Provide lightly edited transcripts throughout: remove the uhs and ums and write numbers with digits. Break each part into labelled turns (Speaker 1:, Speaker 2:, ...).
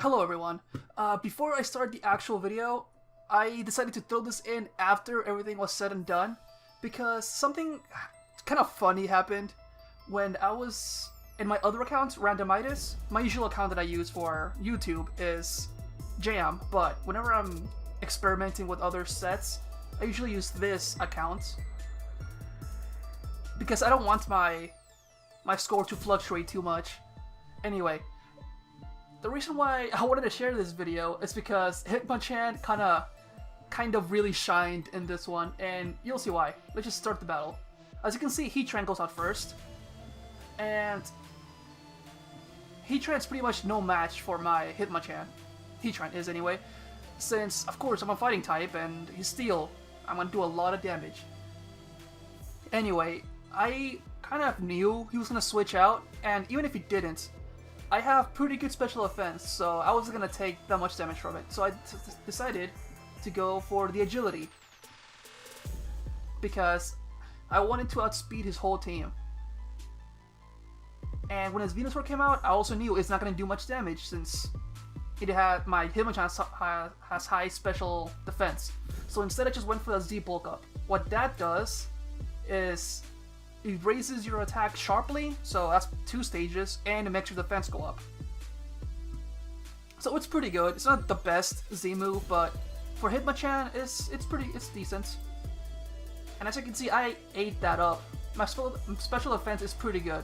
Speaker 1: Hello everyone. Before I start the actual video, I decided to throw this in after everything was said and done because something kind of funny happened when I was in my other account, Randomitis. My usual account that I use for YouTube is Jahm, but whenever I'm experimenting with other sets, I usually use this account because I don't want my score to fluctuate too much. Anyway, the reason why I wanted to share this video is because Hitmonchan kind of really shined in this one, and you'll see why. Let's just start the battle. As you can see, Heatran goes out first, and Heatran's pretty much no match for my Hitmonchan. Heatran is anyway, since of course I'm a fighting type and he's steel. I'm gonna do a lot of damage. Anyway, I kind of knew he was gonna switch out, and even if he didn't, I have pretty good special defense, so I wasn't gonna take that much damage from it. So I decided to go for the agility because I wanted to outspeed his whole team. And when his Venusaur came out, I also knew it's not gonna do much damage since it had my Hitmonchan has high special defense. So instead, I just went for the Z bulk up. What that does is it raises your attack sharply, so that's 2 stages, and it makes your defense go up. So it's pretty good. It's not the best Z move, but for Hitmonchan, it's decent. And as you can see, I ate that up. My special defense is pretty good.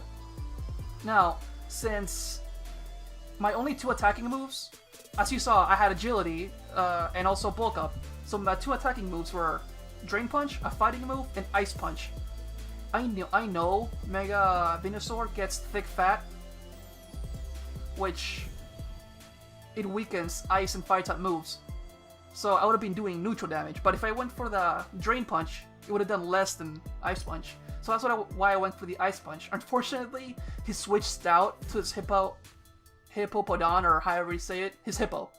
Speaker 1: Now, since my only 2 attacking moves, as you saw, I had agility and also bulk up. So my 2 attacking moves were Drain Punch, a fighting move, and Ice Punch. I know Mega Venusaur gets thick fat, which it weakens ice and fire type moves. So I would have been doing neutral damage, but if I went for the Drain Punch, it would have done less than Ice Punch. So that's why I went for the Ice Punch. Unfortunately, he switched out to his Hippopodon, or however you say it, his Hippo.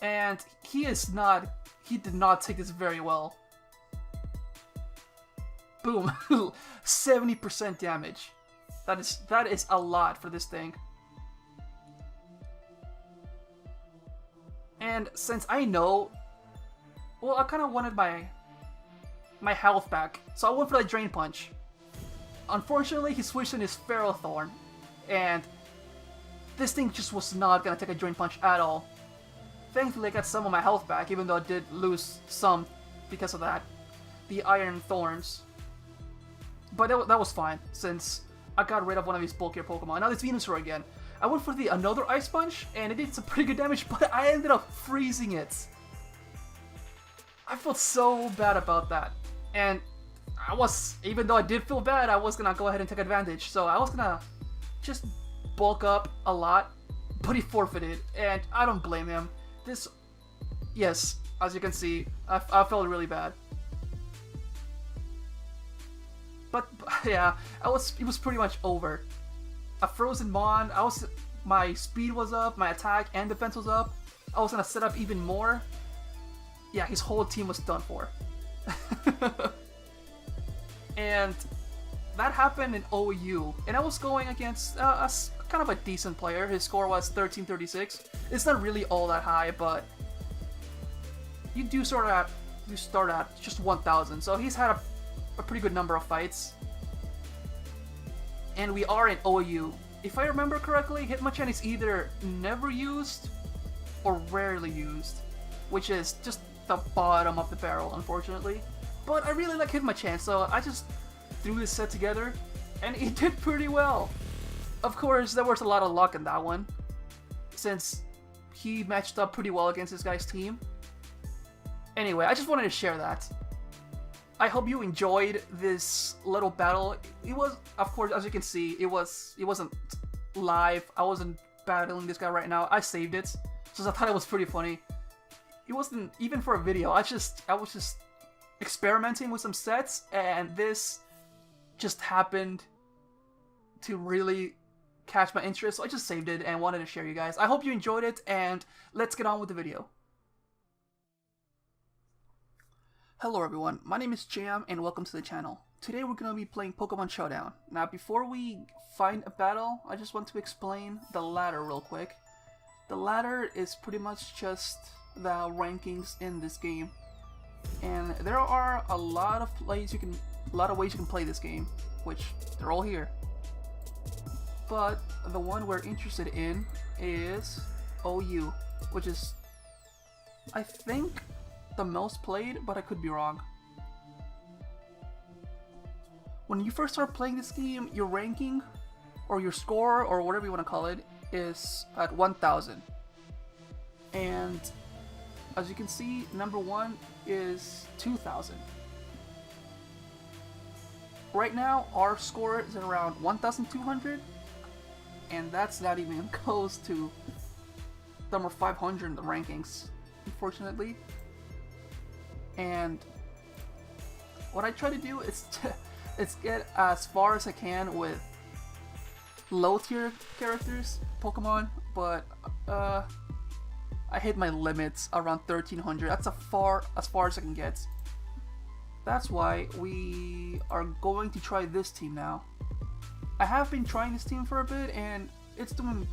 Speaker 1: And he did not take this very well. Boom, 70% damage. That is a lot for this thing. And since I know, well, I kind of wanted my health back, so I went for the Drain Punch. Unfortunately, he switched in his Ferrothorn, and this thing just was not gonna take a Drain Punch at all. Thankfully, I got some of my health back, even though I did lose some because of that. The Iron Thorns. But that was fine, since I got rid of one of his bulkier Pokemon. Now it's Venusaur again. I went for another Ice Punch, and it did some pretty good damage, but I ended up freezing it. I felt so bad about that. And even though I did feel bad, I was gonna go ahead and take advantage. So I was gonna just bulk up a lot, but he forfeited, and I don't blame him. Yes, as you can see, I felt really bad. But yeah, it was pretty much over. A Frozen Mon, my speed was up, my attack and defense was up. I was gonna set up even more. Yeah, his whole team was done for. And that happened in OU, and I was going against kind of a decent player. His score was 1336. It's not really all that high, but you do start at just 1000. So he's had a pretty good number of fights. And we are in OU. If I remember correctly, Hitmonchan is either never used or rarely used, which is just the bottom of the barrel, unfortunately. But I really like Hitmonchan, so I just threw this set together, and it did pretty well. Of course, there was a lot of luck in that one, since he matched up pretty well against this guy's team. Anyway, I just wanted to share that. I hope you enjoyed this little battle. It was, of course, as you can see, it wasn't live. I wasn't battling this guy right now. I saved it, so I thought it was pretty funny. It wasn't even for a video. I was just experimenting with some sets, and this just happened to really catch my interest, so I just saved it and wanted to share you guys. I hope you enjoyed it, and let's get on with the video. Hello everyone, my name is Jahm and welcome to the channel. Today we're going to be playing Pokemon Showdown. Now before we find a battle, I just want to explain the ladder real quick. The ladder is pretty much just the rankings in this game, and there are a lot of ways you can play this game, which they're all here. But the one we're interested in is OU, which is, I think, the most played, but I could be wrong. When you first start playing this game, your ranking, or your score, or whatever you want to call it, is at 1000. And as you can see, number 1 is 2000. Right now, our score is around 1200, and that's not even close to number 500 in the rankings, unfortunately. And what I try to do is get as far as I can with low tier characters, Pokemon, but I hit my limits around 1300. That's as far as I can get. That's why we are going to try this team now. I have been trying this team for a bit, and it's been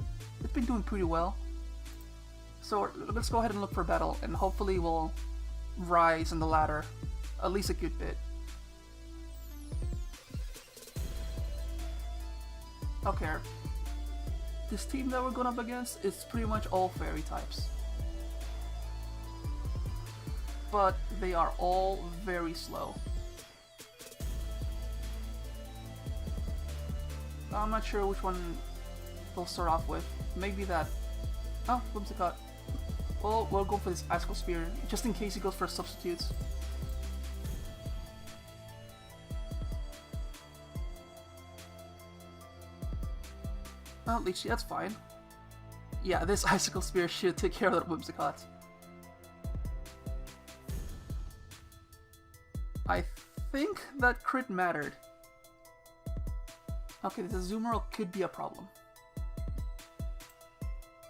Speaker 1: doing pretty well. So let's go ahead and look for a battle, and hopefully we'll rise in the ladder at least a good bit. Okay, this team that we're going up against is pretty much all fairy types, but they are all very slow. I'm not sure which one they'll start off with. Maybe that. Oh, Whimsicott. Well, we'll go for this Icicle Spear, just in case he goes for substitutes. Well, at least that's fine. Yeah, this Icicle Spear should take care of that Whimsicott. I think that crit mattered. Okay, the Azumarill could be a problem.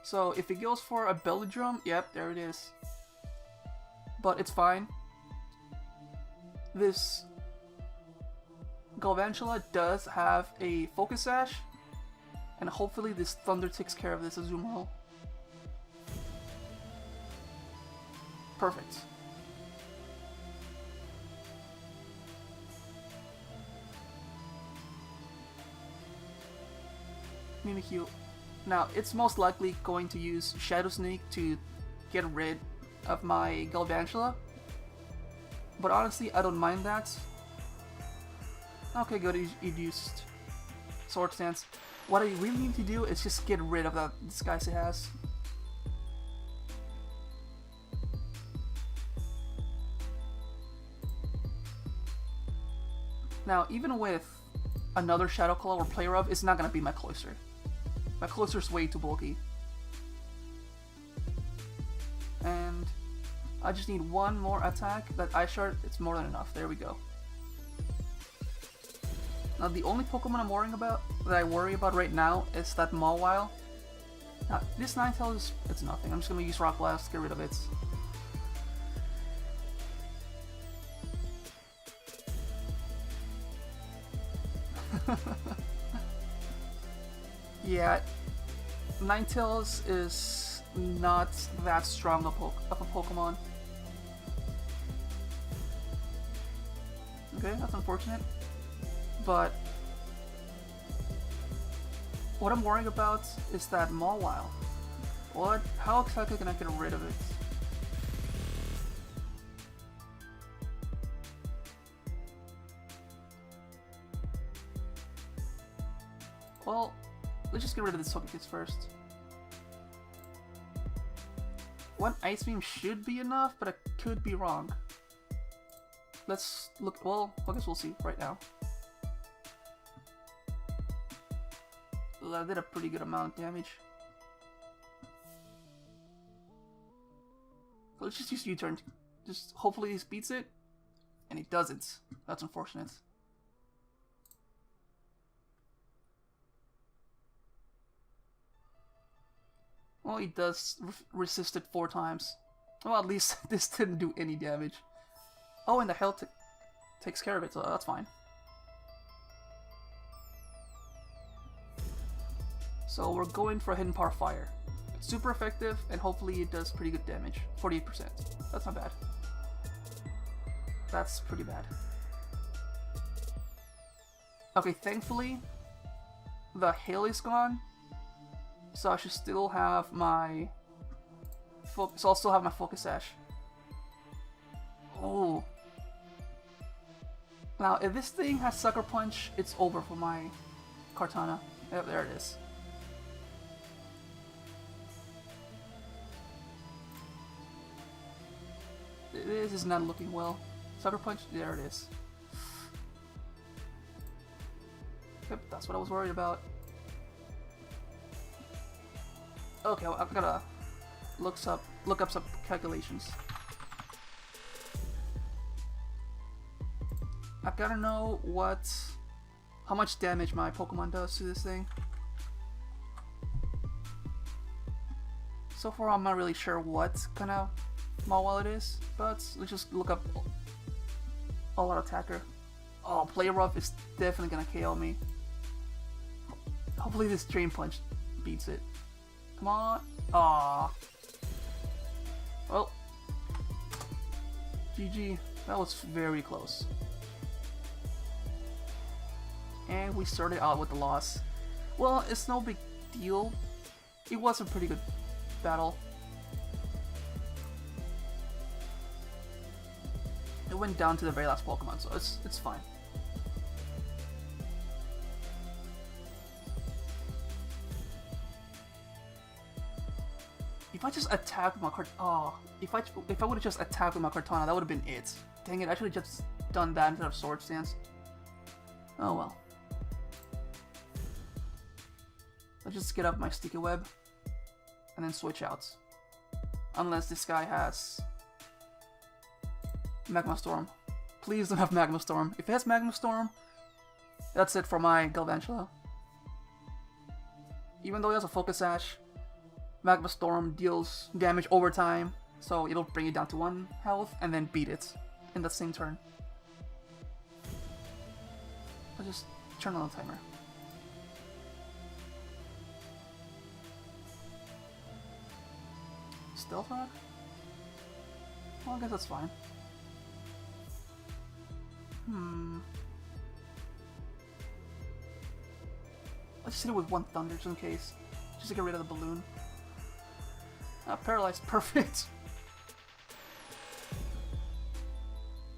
Speaker 1: So if it goes for a Belly Drum, yep, there it is. But it's fine. This Galvantula does have a Focus Sash, and hopefully this Thunder takes care of this Azumarill. Perfect. Mimikyu. Now, it's most likely going to use Shadow Sneak to get rid of my Galvantula, but honestly, I don't mind that. Okay, good, he used Sword Stance. What I really need to do is just get rid of that disguise it has. Now, even with another Shadow Claw or Play Rough, it's not gonna be my Cloyster. My Cloyster's way too bulky. And I just need one more attack. That Ice Shard, it's more than enough. There we go. Now the only Pokemon that I worry about right now is that Mawile. Now this Ninetales, it's nothing. I'm just gonna use Rock Blast to get rid of it. Yeah, Ninetales is not that strong of a Pokemon. Okay, that's unfortunate. But what I'm worrying about is that Mawile. How exactly can I get rid of it? Well, let's just get rid of the Togekiss first. One Ice Beam should be enough, but I could be wrong. Let's look. Well, I guess we'll see right now. That did a pretty good amount of damage. Let's just use U-turn. Just hopefully he beats it, and he doesn't. That's unfortunate. Well, he does resist it 4 times. Well, at least this didn't do any damage. Oh, and the health takes care of it, so that's fine. So we're going for a Hidden Power Fire. super effective, and hopefully it does pretty good damage. 48%. That's not bad. That's pretty bad. Okay, thankfully, the hail is gone, so I should still have my so I'll still have my Focus Sash. Oh. Now, if this thing has Sucker Punch, it's over for my Kartana. Yep, there it is. This is not looking well. Sucker Punch, there it is. Yep, that's what I was worried about. Okay, well, I've gotta look up some calculations. I've gotta know how much damage my Pokemon does to this thing. So far, I'm not really sure what kind of Mawile it is, but let's just look up All-Out Attacker. Oh, Play Rough is definitely gonna KO me. Hopefully this Drain Punch beats it. Come on. Aww. Well. GG. That was very close. And we started out with the loss. Well, it's no big deal. It was a pretty good battle. It went down to the very last Pokemon, so it's fine. If I just attacked my if I would have just attacked with my Kartana, that would have been it. Dang it! I should have just done that instead of Sword Stance. Oh well. Let's just get up my Sticky Web and then switch out. Unless this guy has Magma Storm. Please don't have Magma Storm. If it has Magma Storm, that's it for my Galvantula. Even though he has a Focus Sash, Magma Storm deals damage over time, so it'll bring it down to 1 health and then beat it in the same turn. I'll just turn on the timer. Stealth Rock? Well, I guess that's fine. Let's just hit it with 1 Thunder just in case. Just to get rid of the balloon. Paralyzed, perfect.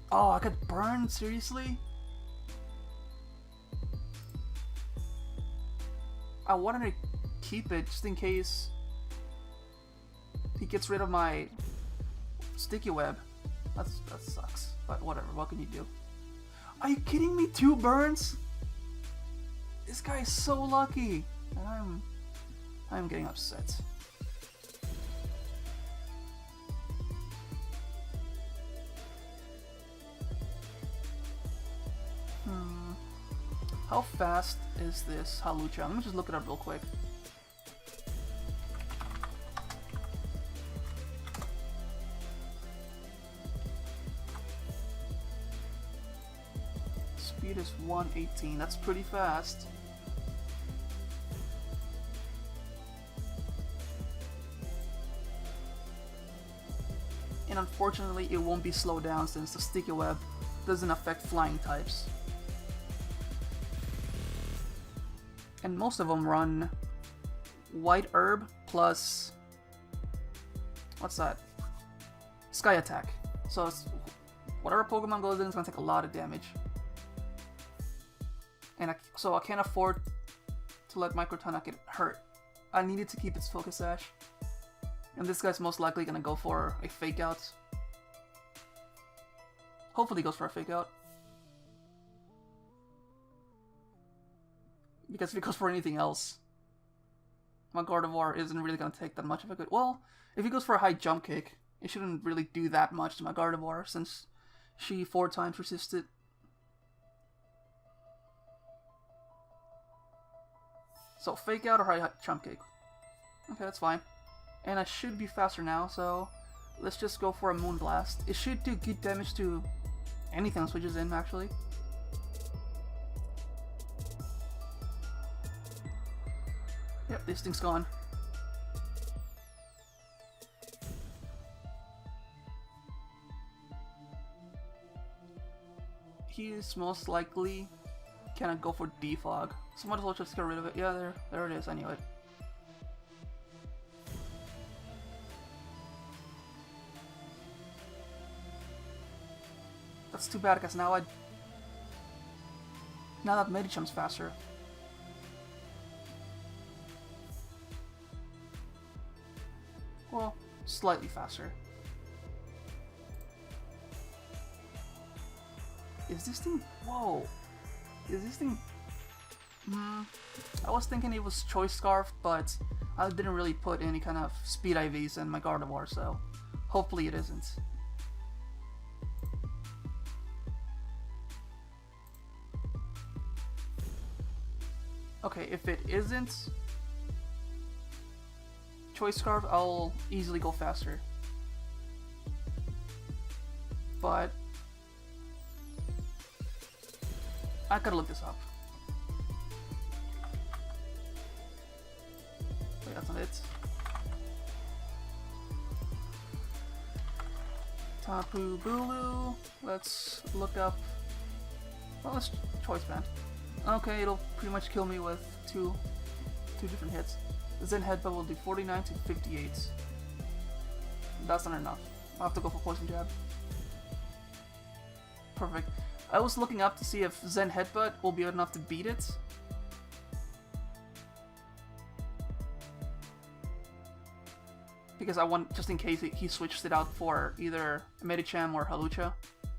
Speaker 1: Oh, I got burned? Seriously? I wanted to keep it just in case he gets rid of my Sticky Web. That sucks, but whatever, what can you do? Are you kidding me? 2 burns? This guy is so lucky. I'm getting upset. How fast is this Halucha? Let me just look it up real quick. Speed is 118. That's pretty fast. And unfortunately, it won't be slowed down since the Sticky Web doesn't affect flying types. And most of them run White Herb plus, what's that? Sky Attack. So whatever Pokemon goes in is going to take a lot of damage. And so I can't afford to let my Kartana get hurt. I needed to keep its Focus Sash. And this guy's most likely going to go for a Fake Out. Hopefully he goes for a Fake Out. Because if he goes for anything else, my Gardevoir isn't really going to take that much of a good... Well, if he goes for a high jump kick, it shouldn't really do that much to my Gardevoir since she 4 times resisted. So Fake Out or high jump kick. Okay, that's fine. And I should be faster now, so let's just go for a Moonblast. It should do good damage to anything that switches in, actually. Yep, this thing's gone. he's most likely gonna go for defog. So might as well just get rid of it. Yeah, there it is. I knew it. That's too bad because now that Medicham's faster. Well, slightly faster. Is this thing... Whoa! Is this thing... I was thinking it was Choice Scarf, but I didn't really put any kind of speed IVs in my Gardevoir, so hopefully it isn't. Okay, if it isn't Choice Scarf, I'll easily go faster. But I gotta look this up. Wait, that's not it. Tapu Bulu. Let's look up. Well, let's Choice Band. Okay, it'll pretty much kill me with two different hits. The Zen Headbutt will do 49 to 58. That's not enough. I'll have to go for Poison Jab. Perfect. I was looking up to see if Zen Headbutt will be enough to beat it. Because I want, just in case he switched it out for either Medicham or Hawlucha.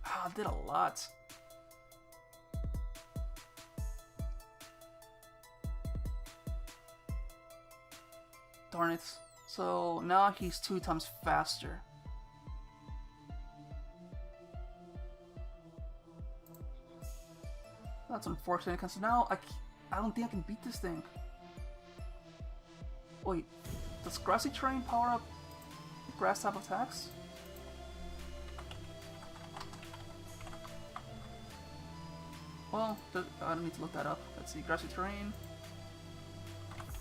Speaker 1: Ah, I did a lot. Darn it. So now he's 2 times faster. That's unfortunate because now I don't think I can beat this thing. Wait, does Grassy Terrain power up grass type attacks? Well, I don't need to look that up. Let's see, Grassy Terrain,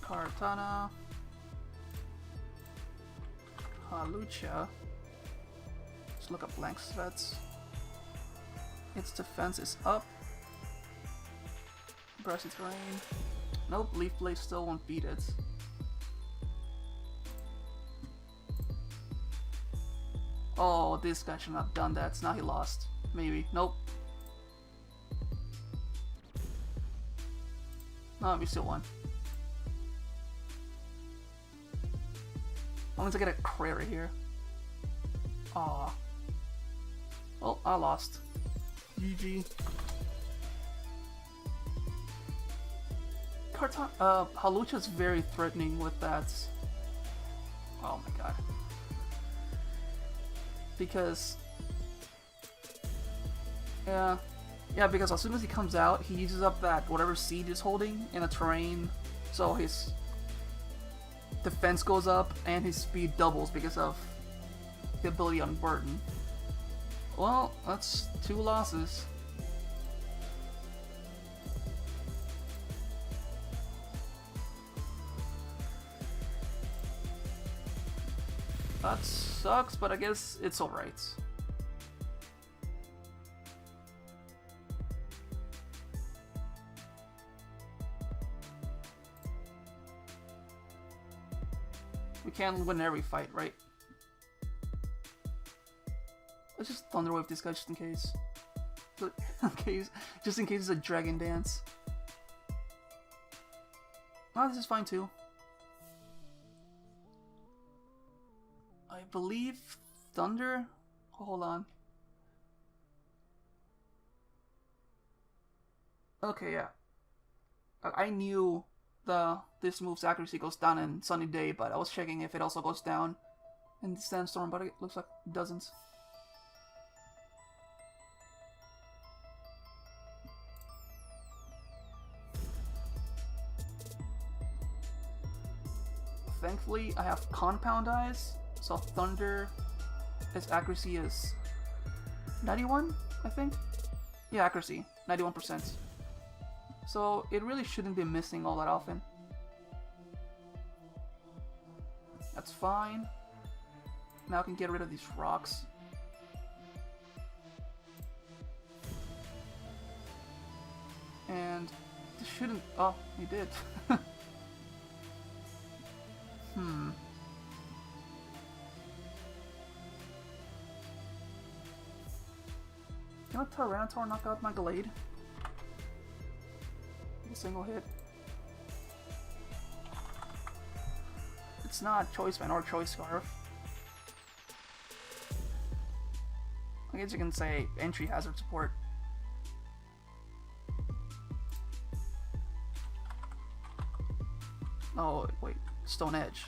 Speaker 1: Kartana, Hawlucha. Let's look up blank sets. Its defense is up. Grassy Terrain. Nope, Leaf Blade still won't beat it. Oh, this guy should not have done that. Now he lost. Maybe. Nope. No, we still won. I'm gonna get a crit right here. Aw. Oh, I lost. GG. Hawlucha's very threatening with that. Oh my god. Because... Yeah, because as soon as he comes out, he uses up that whatever seed he's holding in a terrain, so his defense goes up and his speed doubles because of the ability on Burden. Well, that's 2 losses. That sucks, but I guess it's alright. We can't win every fight, right? Let's just Thunder Wave this guy just in case. Just in case it's a Dragon Dance. Oh, this is fine too. I believe Thunder. Hold on. Okay, yeah. I knew this move's accuracy goes down in Sunny Day, but I was checking if it also goes down in the Sandstorm, but it looks like it doesn't. Thankfully, I have Compound Eyes, so Thunder, its accuracy is 91, I think? Yeah, accuracy, 91%. So it really shouldn't be missing all that often. That's fine. Now I can get rid of these rocks. And this shouldn't... Oh, he did. Hmm. Can a Tyranitar knock out my Glade? A single hit. It's not Choice Band or Choice Scarf. I guess you can say entry hazard support. Oh, wait. Stone Edge.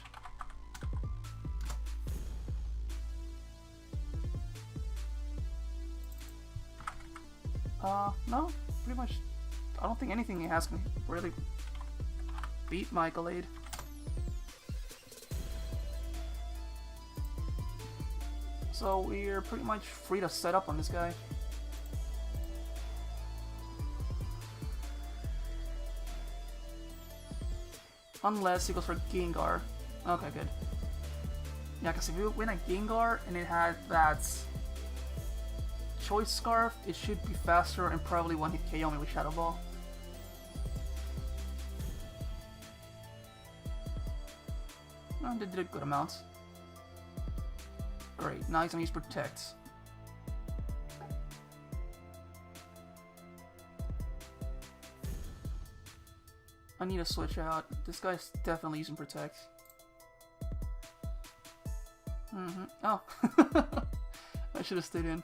Speaker 1: No. Pretty much. I don't think anything he has can really beat my Glade. So we're pretty much free to set up on this guy. Unless he goes for Gengar. Okay, good. Yeah, because if you win a Gengar and it had that Choice Scarf, it should be faster and probably one hit KO me with Shadow Ball. Oh, they did a good amount. Great, now he's gonna use Protect. I need to switch out. This guy's definitely using Protect. Oh. I should have stayed in.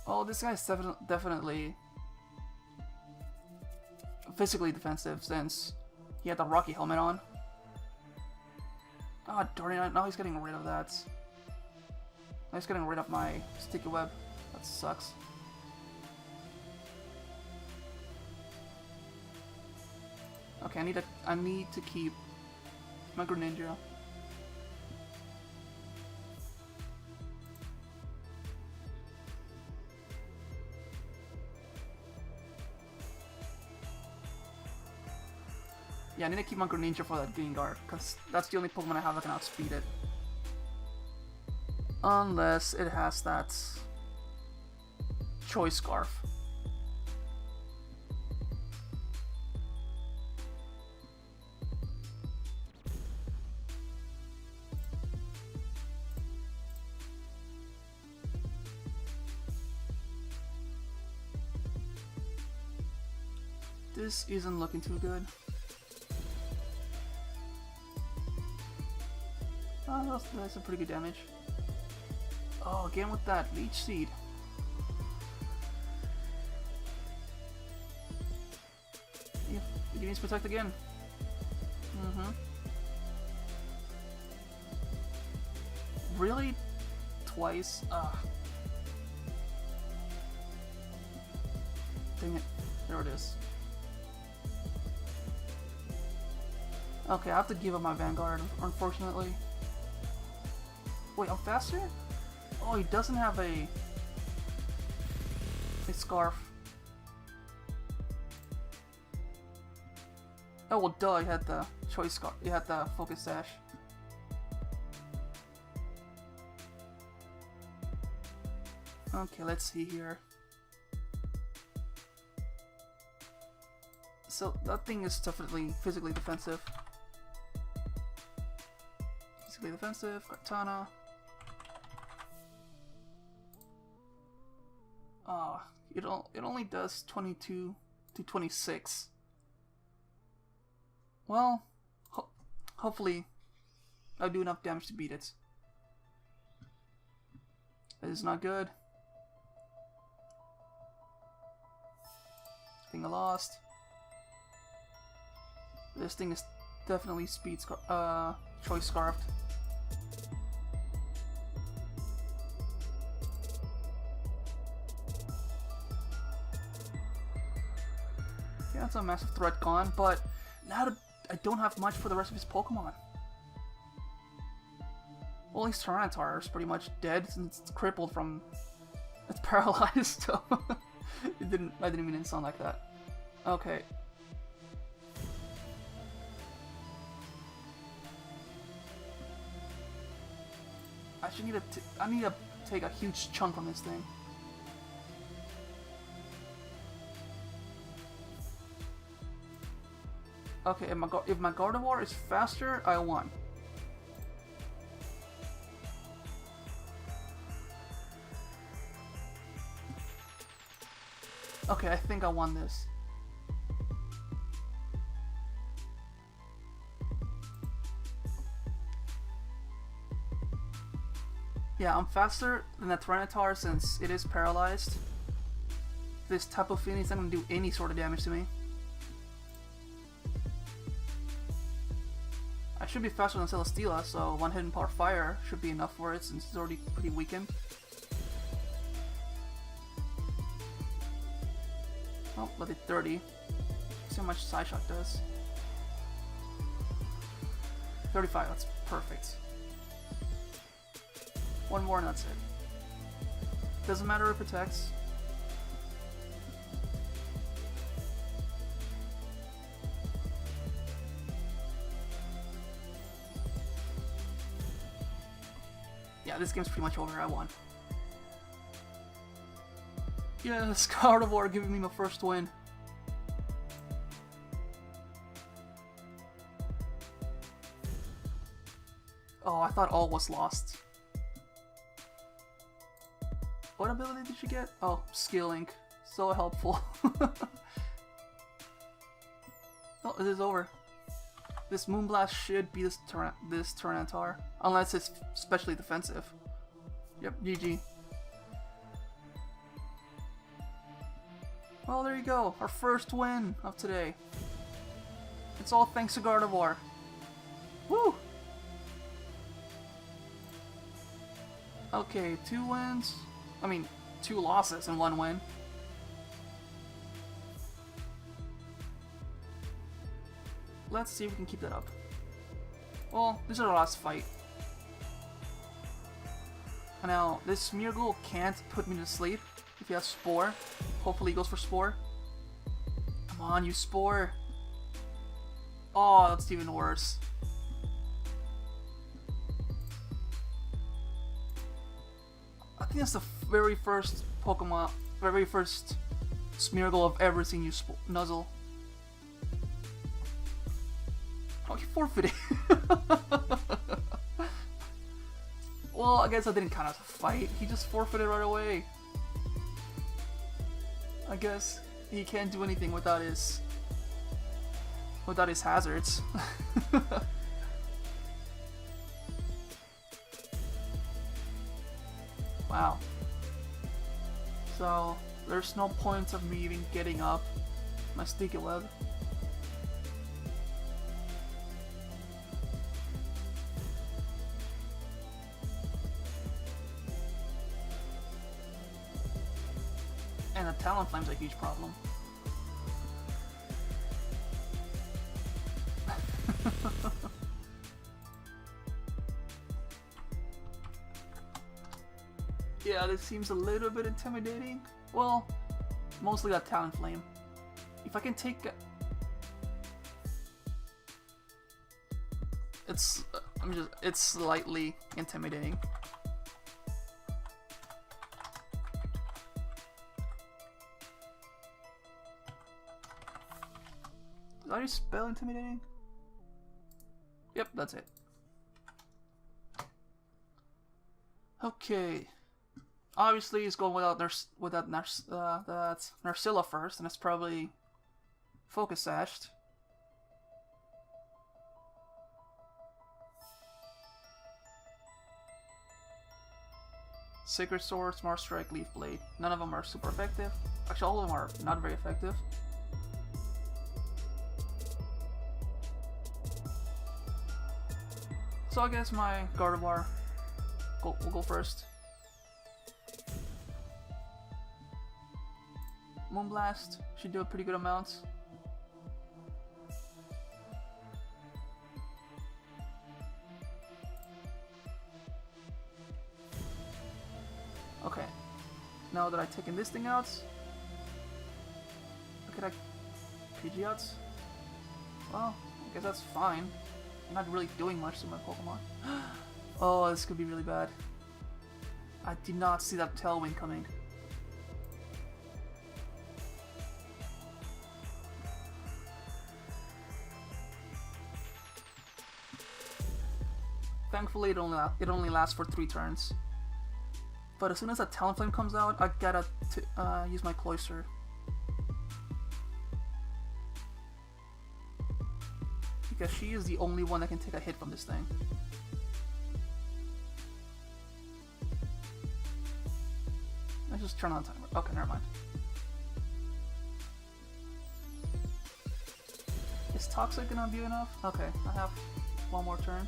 Speaker 1: Oh, this guy's definitely physically defensive since he had the Rocky helmet on. Ah, oh, darn it, now he's getting rid of that. Now he's getting rid of my Sticky Web. That sucks. Okay, I need to keep my Greninja. Yeah, I need to keep my Greninja for that Gengar, because that's the only Pokemon I have that can outspeed it. Unless it has that Choice Scarf. This isn't looking too good. Oh, that's a pretty good damage. Oh, again with that Leech Seed. Yeah, he needs Protect again. Really? Twice? Ugh. Dang it. There it is. Okay, I have to give up my Vanguard, unfortunately. Wait, I'm faster? Oh, he doesn't have a Scarf. Oh, well, duh, he had the Choice Scarf. He had the Focus Sash. Okay, let's see here. So, that thing is definitely physically defensive. Physically defensive, Kartana. It only does 22 to 26. Well, hopefully I'll do enough damage to beat it. That is not good. I think I lost. This thing is definitely Choice Scarfed. Yeah, that's a massive threat gone, but now I don't have much for the rest of his Pokemon. Well, his Tyranitar is pretty much dead since it's crippled from... It's paralyzed, so... I didn't mean to sound like that. Okay. I need to take a huge chunk from this thing. Okay, if my Gardevoir is faster, I won. Okay, I think I won this. Yeah, I'm faster than the Tyranitar since it is paralyzed. This Tapu Fini is not going to do any sort of damage to me. I should be faster than Celesteela, so one hidden power fire should be enough for it since it's already pretty weakened. Oh, let it 30. See how much Side Shock does. 35, that's perfect. One more and that's it. Doesn't matter if it protects. Yeah, this game's pretty much over. I won. Yes, Gardevoir giving me my first win. Oh, I thought all was lost. What ability did you get? Oh, Skilling. So helpful. Oh, it is over. This Moonblast should be this Tyranitar. Unless it's specially defensive. Yep, GG. Well, there you go. Our first win of today. It's all thanks to Gardevoir. Woo! Okay, 2 wins. I mean, 2 losses and 1 win. Let's see if we can keep that up. Well, this is our last fight. Now, this Smeargle can't put me to sleep if he has Spore. Hopefully he goes for Spore. Come on, you Spore. Oh, that's even worse. I think that's the very first Pokemon, very first Smeargle I've ever seen use Nuzzle. Oh, he forfeited. Well, I guess I didn't count as a fight. He just forfeited right away. I guess he can't do anything without his hazards. Wow. So there's no point of me even getting up my Sticky Web. And the Talonflame's a huge problem. Yeah, this seems a little bit intimidating. Well, mostly that Talonflame. If I can take... it's slightly intimidating. Did I spell intimidating? Yep, that's it. Okay. Obviously, he's going without that Narcilla first, and it's probably Focus Sashed. Sacred Sword, Smart Strike, Leaf Blade. None of them are super effective. Actually, all of them are not very effective. So I guess my Gardevoir will go first. Moonblast should do a pretty good amount. Okay, now that I've taken this thing out, could I PG out? Well, I guess that's fine. I'm not really doing much to my Pokemon. Oh, this could be really bad. I did not see that Tailwind coming. Thankfully, it only lasts for 3 turns. But as soon as that Talonflame comes out, I gotta use my Cloyster. Because she is the only one that can take a hit from this thing. Let's just turn on the timer. Okay, never mind. Is Toxic gonna be enough? Okay, I have one more turn.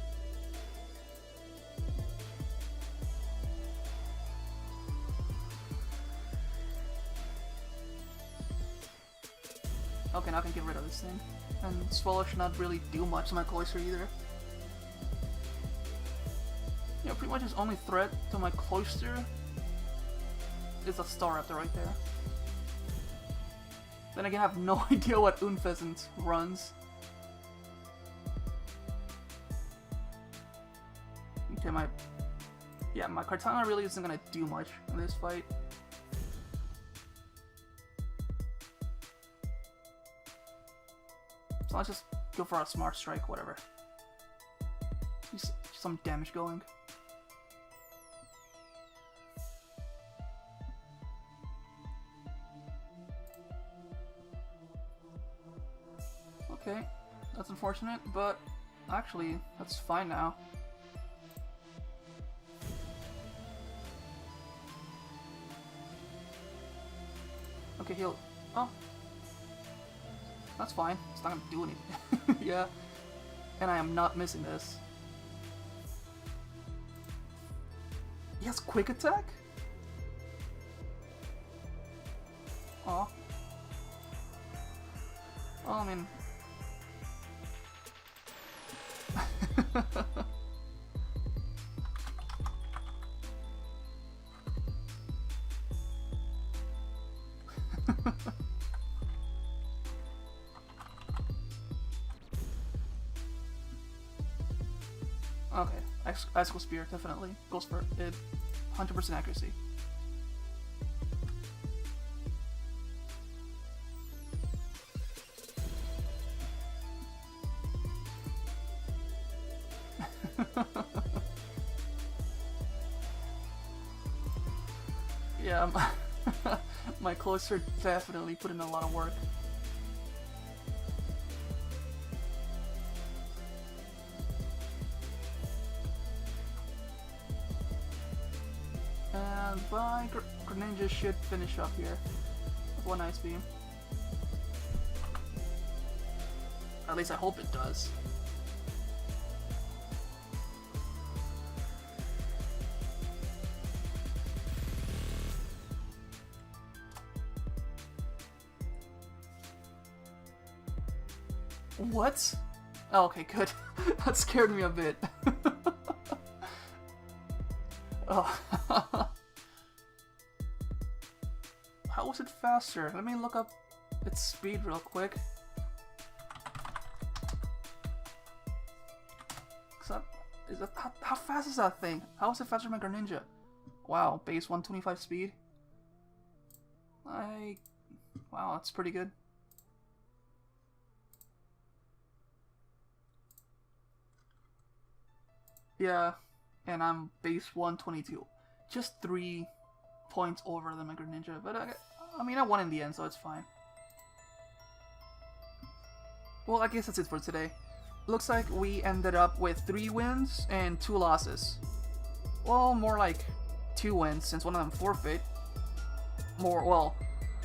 Speaker 1: Okay, now I can get rid of this thing. And Swallow should not really do much to my Cloyster either. Yeah, pretty much his only threat to my Cloyster is a Staraptor right there. Then again, I have no idea what Unfezant runs. Okay, my Kartana really isn't gonna do much in this fight. So let's just go for a Smart Strike, whatever. Just some damage going. Okay, that's unfortunate, but actually, that's fine now. Okay, heal. Oh. That's fine. It's not gonna do anything. Yeah. And I am not missing this. He has Quick Attack? Aw. Well, I mean... Okay, Icicle Spear definitely goes for it. 100% accuracy. Yeah, my Cloyster definitely put in a lot of work. And my Greninja should finish up here with one Ice Beam. At least I hope it does. What? Oh, okay, good. That scared me a bit. Oh. How was it faster? Let me look up its speed real quick. How fast is that thing? How is it faster than my Greninja? Wow, base 125 speed. Wow, that's pretty good. Yeah, and I'm base 122. Just 3 points over than my Greninja, but I mean, I won in the end, so it's fine. Well, I guess that's it for today. Looks like we ended up with 3 wins and 2 losses. Well, more like 2 wins, since one of them forfeit. Well,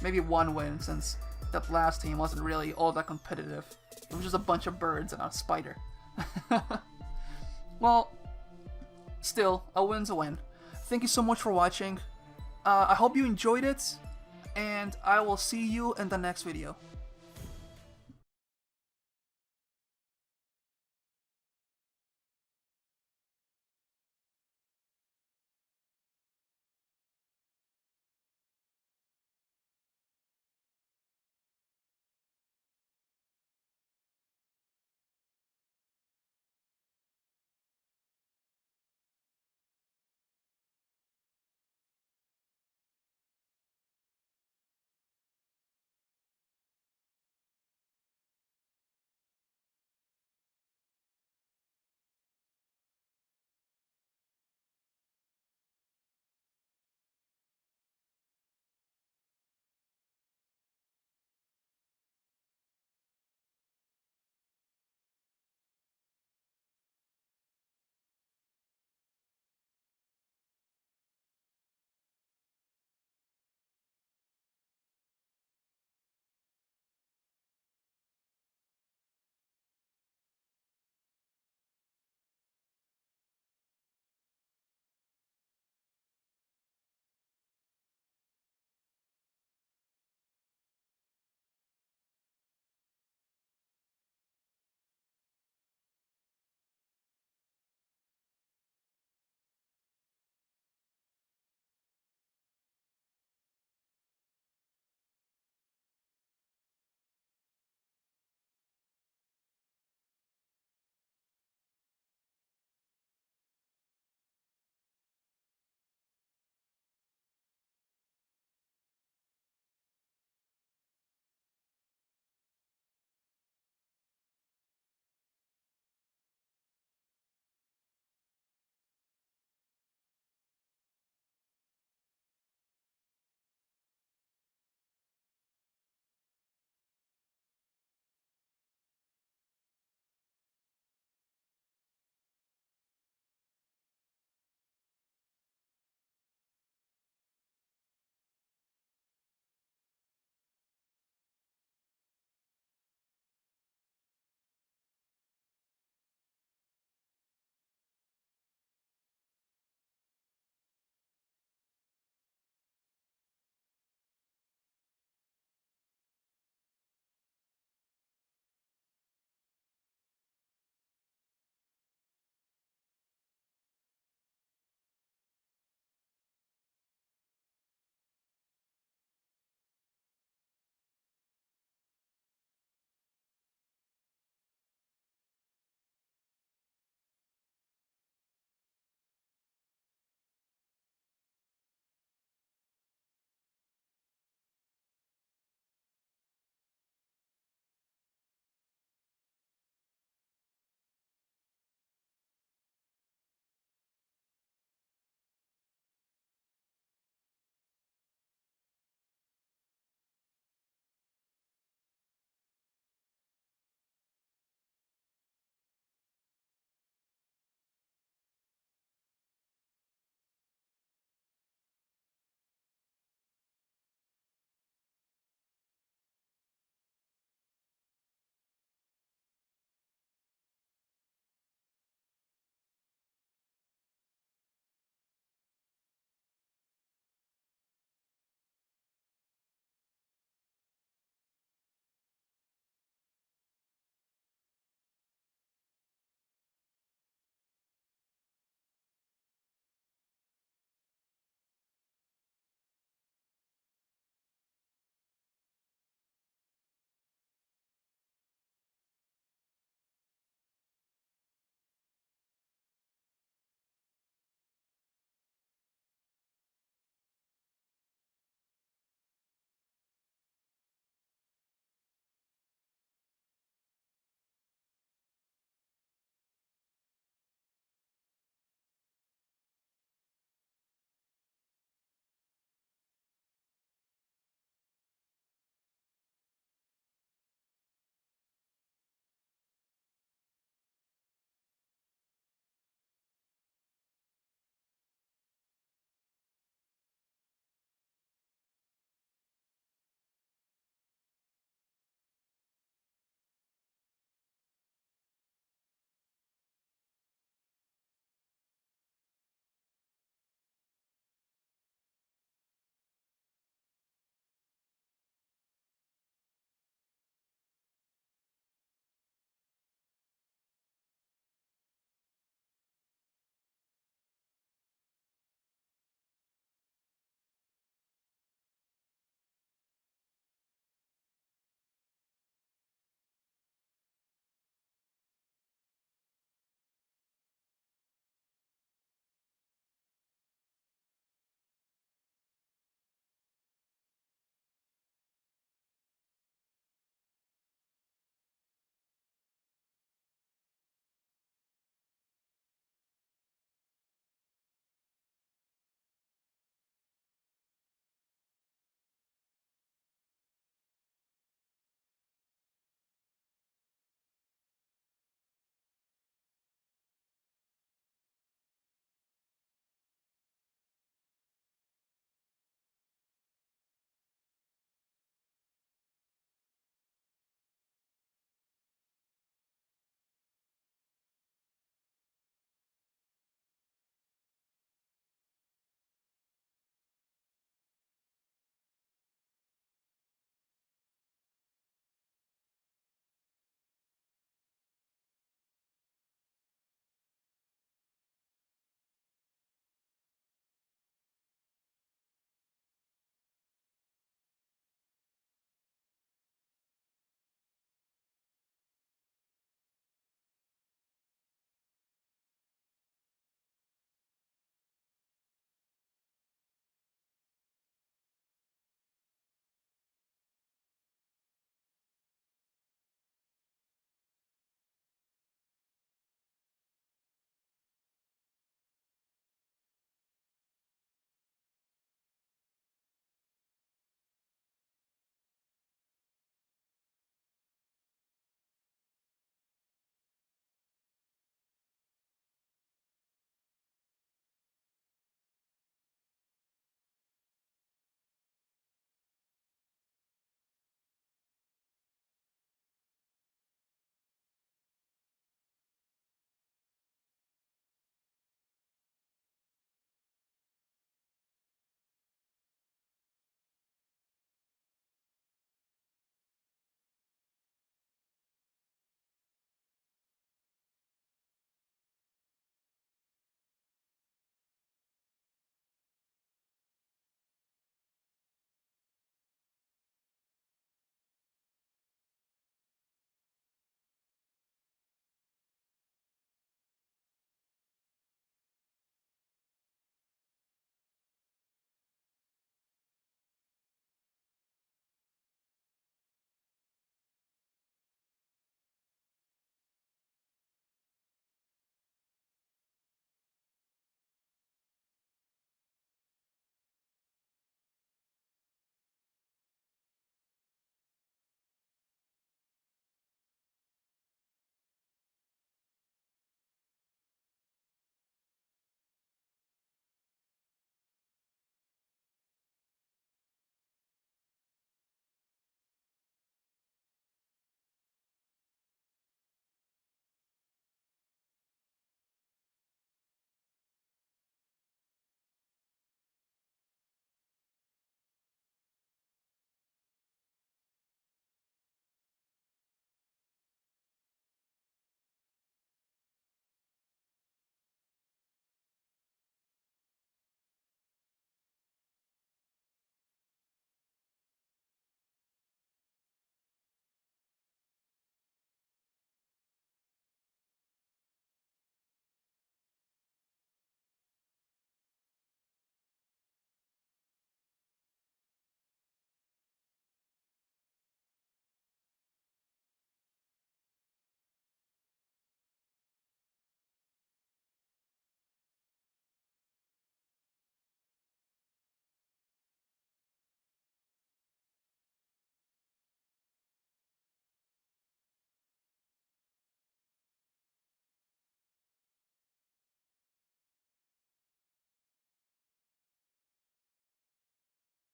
Speaker 1: maybe 1 win, since that last team wasn't really all that competitive. It was just a bunch of birds and a spider. Well, still, a win's a win. Thank you so much for watching. I hope you enjoyed it, and I will see you in the next video.